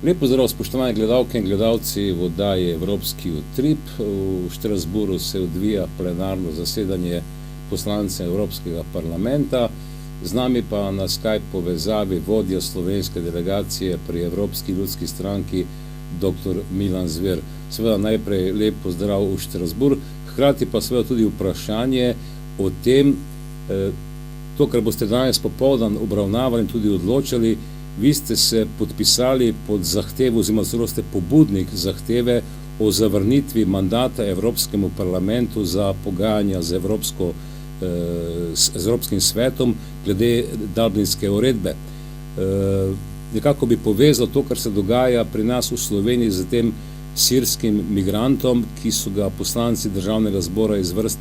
Lep pozdrav, spoštovane gledalke in gledalci v oddaji Evropski utrip. V Štrasburu se odvija plenarno zasedanje poslancev Evropskega parlamenta. Z nami pa na Skype povezavi vodja slovenske delegacije pri Evropski ljudski stranki dr. Milan Zver. Seveda najprej lep pozdrav v Štrasbur, hkrati pa seveda tudi vprašanje o tem, to, kar boste danes popoldan obravnavali in tudi odločali. Vi ste se podpisali pod zahtevo, oziroma celo ste pobudnik zahteve o zavrnitvi mandata Evropskemu parlamentu za pogajanja z Evropskim svetom glede Dublinske uredbe. Nekako bi povezal to, kar se dogaja pri nas v Sloveniji z tem sirskim migrantom, ki so ga poslanci Državnega zbora iz vrst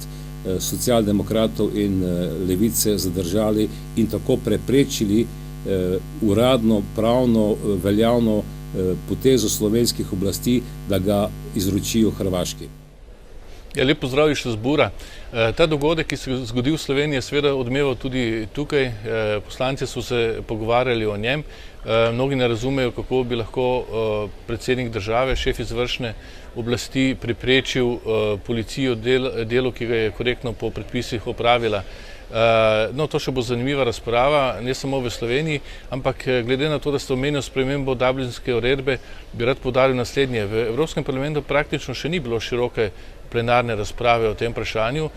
socialdemokratov in levice zadržali in tako preprečili uradno, pravno, veljavno potezo slovenskih oblasti, da ga izročijo Hrvaški. Lep pozdrav iz Štrasbura. Ta dogodek, ki se zgodil v Sloveniji, je seveda odmeval tudi tukaj. Poslanci so se pogovarjali o njem. Mnogi ne razumejo, kako bi lahko predsednik države, šef izvršne oblasti preprečil policijo delo, ki ga je korektno po predpisih opravila. No, to še bo zanimiva razprava, ne samo v Sloveniji, ampak glede na to, da ste omenili spremembo Dublinske uredbe, bi rad poudaril naslednje. V Evropskem parlamentu praktično še ni bilo široke plenarne razprave o tem vprašanju.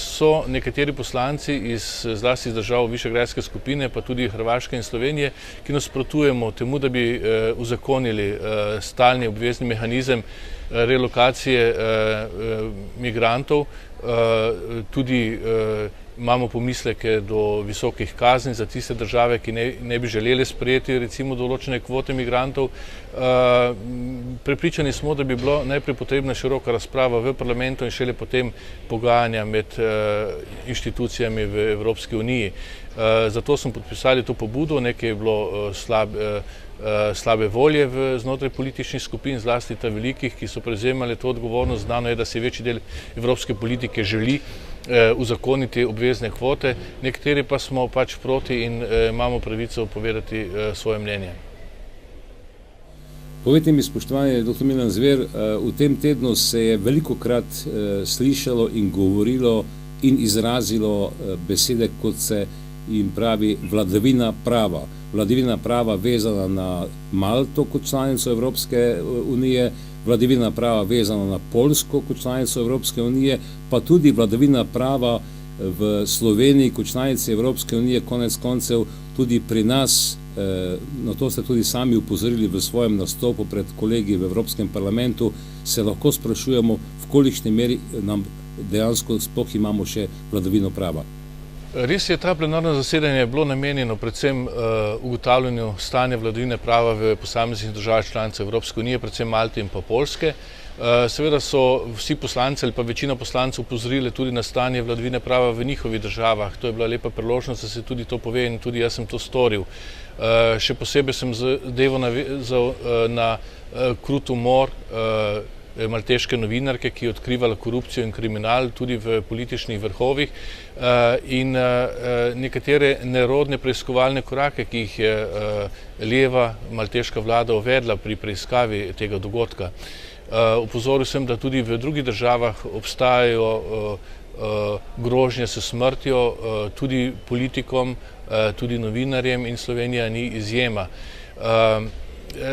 So nekateri poslanci zlasti iz držav Višegrajske skupine, pa tudi Hrvaške in Slovenije, ki nasprotujemo temu, da bi uzakonili stalni obvezni mehanizem relokacije migrantov. Tudi imamo pomisleke do visokih kazni za tiste države, ki ne bi želeli sprejeti recimo določene kvote migrantov. Prepričani smo, da bi bilo najprej potrebna široka razprava v parlamentu in šele potem pogajanja med inštitucijami v Evropski uniji. Zato smo podpisali to pobudo, nekaj je bilo slabe volje znotraj političnih skupin, zlasti ta velikih, ki so prevzemali to odgovornost. Znano je, da se večji del evropske politike želi uzakoniti obvezne kvote, nekateri pa smo pač proti in imamo pravico povedati svoje mnenje. Povejte mi, spoštovani dr. Milan Zver, v tem tednu se je velikokrat slišalo in govorilo in izrazilo besede, kot se jim pravi vladavina prava. Vladavina prava vezana na Malto kot članico Evropske unije, vladavina prava vezana na Poljsko kot članico Evropske unije, pa tudi vladavina prava v Sloveniji kot članici Evropske unije, konec koncev tudi pri nas. Na to ste tudi sami upozorili v svojem nastopu pred kolegi v Evropskem parlamentu. Se lahko sprašujemo, v kolikšni meri nam dejansko sploh imamo še vladavino prava. Res je, ta plenarno zasedanje je bilo namenjeno predvsem ugotavljanju stanja vladavine prava v posameznih državah članic Evropske unije, predvsem Malte in pa Poljske. Seveda so vsi poslanci ali pa večina poslancev upozorili tudi na stanje vladavine prava v njihovih državah. To je bila lepa priložnost, da se tudi to pove in tudi jaz sem to storil. Še posebej sem zadevo navezal na krut umor malteške novinarke, ki je odkrivala korupcijo in kriminal tudi v političnih vrhovih in nekatere nerodne preiskovalne korake, ki jih je leva malteška vlada uvedla pri preiskavi tega dogodka. Opozoril sem, da tudi v drugih državah obstajajo grožnje s smrtjo, tudi politikom, tudi novinarjem, in Slovenija ni izjema.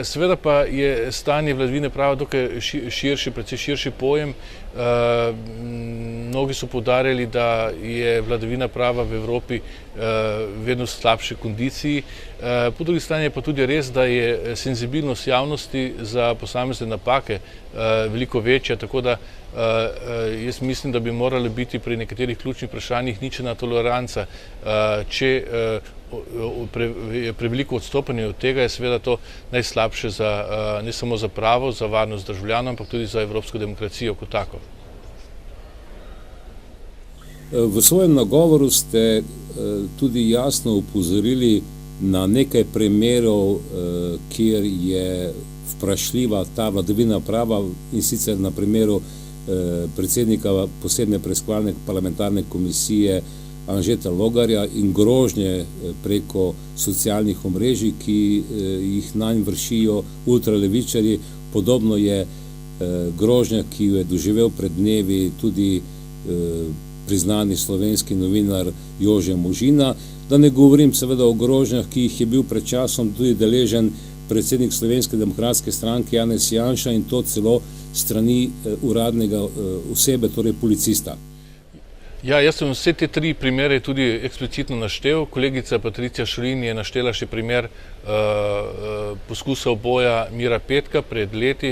Seveda pa je stanje vladavine prava dokaj širši, predvsej širši pojem. Mnogi so poudarjali, da je vladavina prava v Evropi vedno v slabši kondiciji. Po drugi strani je pa tudi res, da je senzibilnost javnosti za posamezne napake veliko večja, tako da jaz mislim, da bi morala biti pri nekaterih ključnih vprašanjih ničelna toleranca. Če je preveliko odstopanje od tega, je seveda to najslabše ne samo za pravo, za varnost državljanov, ampak tudi za evropsko demokracijo kot tako. V svojem nagovoru ste tudi jasno upozorili na nekaj primerov, kjer je vprašljiva ta vladavina prava, in sicer na primeru predsednika posebne preiskovalne parlamentarne komisije Anžeta Logarja in grožnje preko socialnih omrežij, ki jih nanj vršijo ultralevičarji. Podobno je grožnja, ki jo je doživel pred dnevi tudi priznani slovenski novinar Jože Možina. Da ne govorim seveda o grožnjah, ki jih je bil pred časom tudi deležen predsednik Slovenske demokratske stranke Janez Janša, in to celo strani uradnega osebe, torej policista. Ja, jaz sem vse te tri primere tudi eksplicitno naštel. Kolegica Patricija Šulin je naštela še primer poskusa uboja Mira Petka pred leti.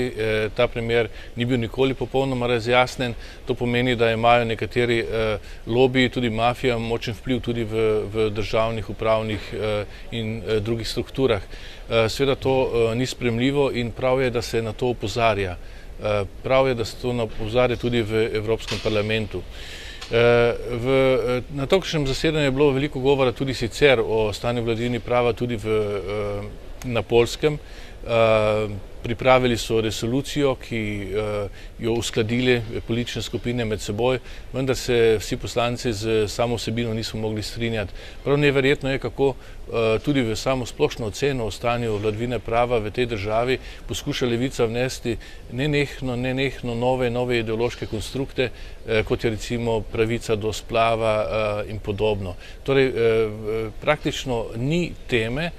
Ta primer ni bil nikoli popolnoma razjasnen. To pomeni, da imajo nekateri lobiji, tudi mafija, močen vpliv tudi v državnih, upravnih in drugih strukturah. Seveda to ni sprejemljivo in prav je, da se na to opozarja. Prav je, da se to opozarja tudi v Evropskem parlamentu. Na tokratnem zasedanju je bilo veliko govora tudi sicer o stanju vladavine prava tudi na Poljskem. Pripravili so resolucijo, ki jo uskladili politične skupine med seboj, vendar se vsi poslanci z samo vsebino niso mogli strinjati. Prav neverjetno je, kako tudi v samo splošno oceno o stanju vladavine prava v tej državi poskuša levica vnesti nenehno nove ideološke konstrukte, kot je recimo pravica do splava in podobno. Torej, praktično ni teme,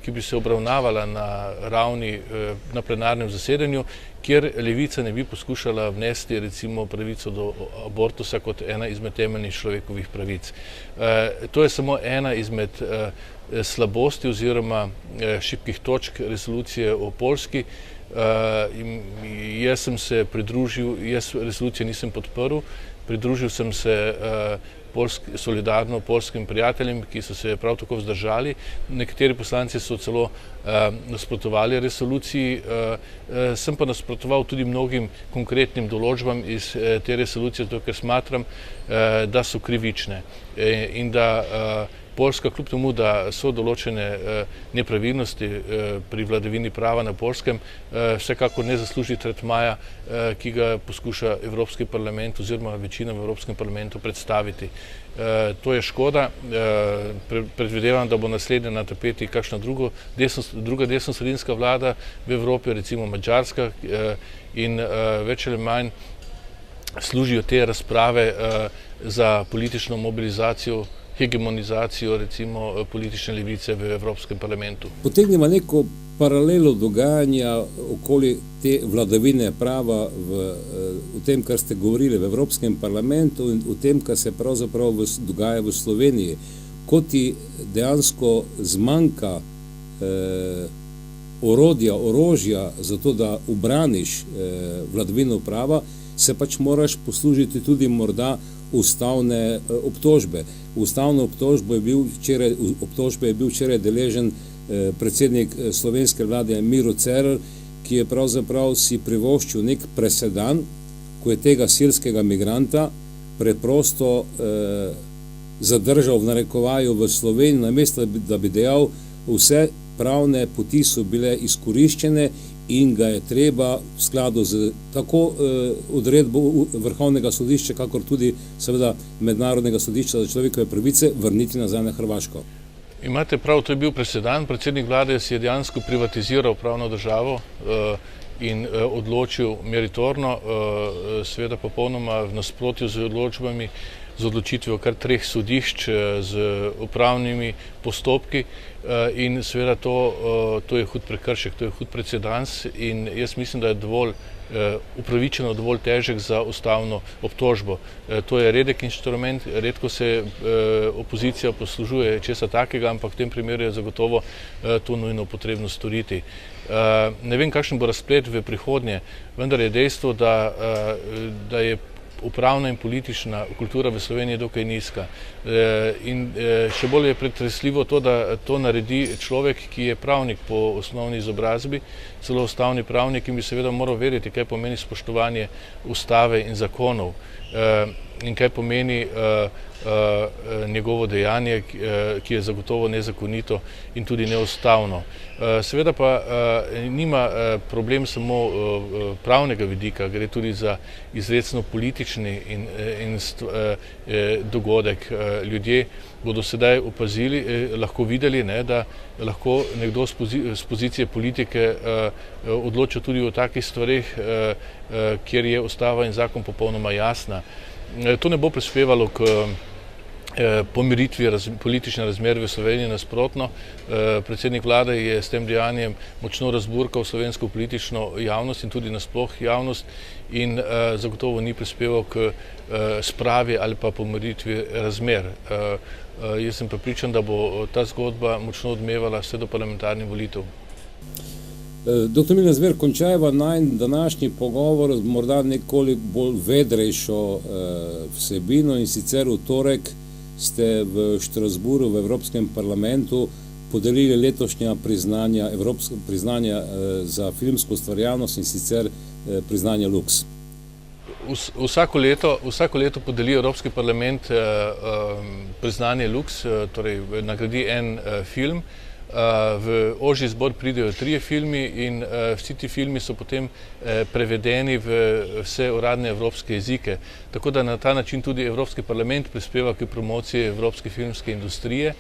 ki bi se obravnavala na plenarnem zasedanju, kjer levica ne bi poskušala vnesti recimo pravico do abortusa kot ena izmed temeljnih človekovih pravic. To je samo ena izmed slabosti oziroma šibkih točk resolucije o Poljski. Jaz sem se pridružil, jaz resolucije nisem podprl, pridružil sem se solidarno poljskim prijateljem, ki so se prav tako vzdržali. Nekateri poslanci so celo nasprotovali resoluciji, sem pa nasprotoval tudi mnogim konkretnim določbam iz te resolucije, zato ker smatram, da so krivične in da Poljska, kljub temu, da so določene nepravilnosti pri vladavini prava na Poljskem, vsekakor ne zasluži tretmaja, ki ga poskuša Evropski parlament oziroma večina v Evropskem parlamentu predstaviti. To je škoda. Predvidevam, da bo naslednja na tapeti kakšna druga desnosredinska vlada v Evropi, recimo Madžarska, in več ali manj služijo te razprave za politično mobilizacijo, hegemonizacijo recimo politične levice v Evropskem parlamentu. Potegnimo neko paralelo dogajanja okoli te vladavine prava v tem, kar ste govorili v Evropskem parlamentu, in v tem, kar se pravzaprav dogaja v Sloveniji. Ko ti dejansko zmanjka orožja za to, da ubraniš vladavino prava, se pač moraš poslužiti tudi morda ustavne obtožbe. Ustavno obtožbe je bil včeraj deležen predsednik slovenske vlade Miro Cerar, ki je pravzaprav si privoščil nek presedan, ko je tega sirskega migranta preprosto zadržal v narekovaju v Sloveniji, namesto da bi dejal, vse pravne poti so bile izkoriščene in ga je treba v skladu z tako odredbo Vrhovnega sodišča, kakor tudi seveda Mednarodnega sodišča za človekove pravice vrniti nazaj na Hrvaško. Imate prav, to je bil presedan. Predsednik vlade si je dejansko privatiziral pravno državo in odločil meritorno, seveda popolnoma v nasprotju z odločbami, z odločitvijo kar 3 sodišč z upravnimi postopki, in seveda to je hud prekršek, to je hud precedens in jaz mislim, da je dovolj upravičeno, dovolj težek za ustavno obtožbo. To je redek inštrument, redko se opozicija poslužuje česa takega, ampak v tem primeru je zagotovo to nujno potrebno storiti. Ne vem, kakšen bo razplet v prihodnje, vendar je dejstvo, da je upravna in politična kultura v Sloveniji dokaj nizka. In še bolj je pretresljivo to, da to naredi človek, ki je pravnik po osnovni izobrazbi, celo ustavni pravnik, in bi seveda moral vedeti, kaj pomeni spoštovanje ustave in zakonov in kaj pomeni njegovo dejanje, ki je zagotovo nezakonito in tudi neustavno. Seveda pa nima problem samo pravnega vidika, gre tudi za izrecno politični dogodek. Ljudje bodo sedaj opazili, lahko videli, da lahko nekdo z pozicije politike odloča tudi o takih stvareh, kjer je ustava in zakon popolnoma jasna. To ne bo prispevalo k pomiritvi politične razmer v Sloveniji, nasprotno. Predsednik vlade je s tem dejanjem močno razburkal slovensko politično javnost in tudi nasploh javnost in zagotovo ni prispeval k spravi ali pa pomiritvi razmer. Jaz sem prepričan, da bo ta zgodba močno odmevala vse do parlamentarnih volitev. Dr. Milan Zver, končajva najin današnji pogovor z morda nekoliko bolj vedrejšo vsebino, in sicer v torek ste v Štrasburu v Evropskem parlamentu podelili letošnja priznanja za filmsko ustvarjalnost, in sicer priznanje Lux. Vsako leto podeli Evropski parlament priznanje Lux, torej nagradi en film. V ožji zbor pridejo 3 filmi in vsi ti filmi so potem prevedeni v vse uradne evropske jezike. Tako da na ta način tudi Evropski parlament prispeva k promociji evropske filmske industrije.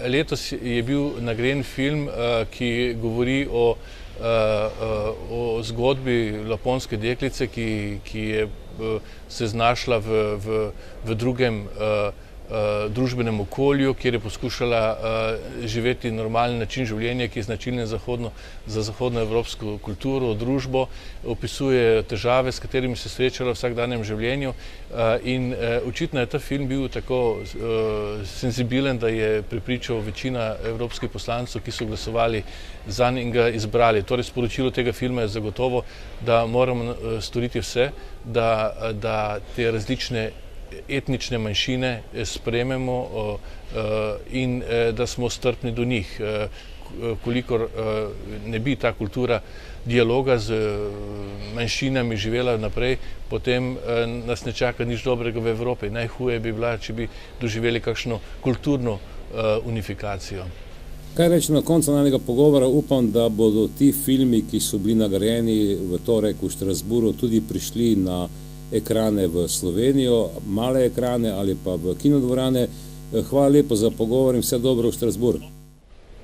Letos je bil nagrajen film, ki govori o zgodbi laponske deklice, ki je se znašla v drugem družbenem okolju, kjer je poskušala živeti normalen način življenja, ki je značilen za zahodnoevropsko kulturo, družbo, opisuje težave, s katerimi se srečala v vsakdanjem življenju, in očitno je ta film bil tako senzibilen, da je prepričal večina evropskih poslancev, ki so glasovali zanj in ga izbrali. Torej, sporočilo tega filma je zagotovo, da moramo storiti vse, da te različne etnične manjšine sprejmemo in da smo strpni do njih. Kolikor ne bi ta kultura dialoga z manjšinami živela naprej, potem nas ne čaka nič dobrega v Evropi. Najhuje bi bila, če bi doživeli kakšno kulturno unifikacijo. Kaj reči na koncu najnega pogovora? Upam, da bodo ti filmi, ki so bili nagrajeni v torek v Štrasburu, tudi prišli na ekrane v Slovenijo, male ekrane ali pa v kinodvorane. Hvala lepo za pogovor in vse dobro v Štrasburu.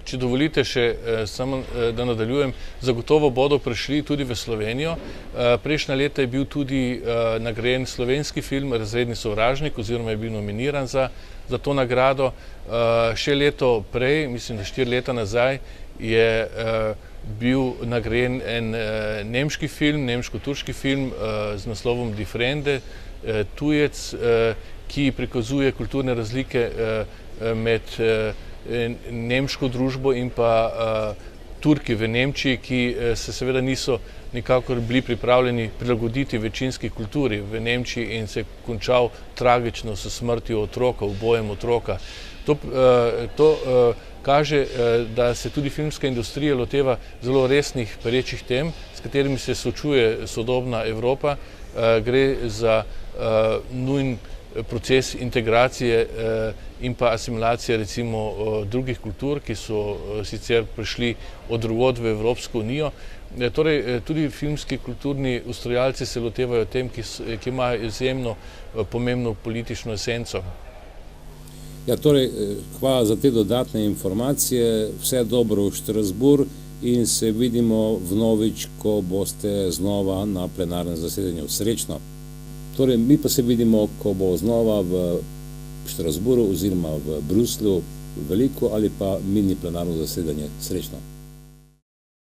Če dovolite še samo, da nadaljujem, zagotovo bodo prišli tudi v Slovenijo. Prejšnja leta je bil tudi nagrajen slovenski film Razredni sovražnik, oziroma je bil nominiran za to nagrado. Še leto prej, mislim, da 4 leta nazaj, je bil nagrajen en nemški film, nemško-turški film z naslovom Die Fremde, tujec, ki prikazuje kulturne razlike med nemško družbo in pa Turki v Nemčiji, ki se seveda niso nikakor bili pripravljeni prilagoditi večinski kulturi v Nemčiji in se končal tragično s smrtjo otroka, ubojem otroka. To kaže, da se tudi filmska industrija loteva zelo resnih, perečih tem, s katerimi se soočuje sodobna Evropa. Gre za nujen proces integracije in pa asimilacije recimo drugih kultur, ki so sicer prišli od drugod v Evropsko unijo. Torej, tudi filmski kulturni ustvarjalci se lotevajo tem, ki imajo izjemno pomembno politično esenco. Ja, torej, hvala za te dodatne informacije, vse dobro v Štrasbur in se vidimo vnovič, ko boste znova na plenarnem zasedanju. Srečno! Torej, mi pa se vidimo, ko bo znova v Štrasburu oziroma v Bruslju veliko ali pa mini plenarno zasedanje. Srečno!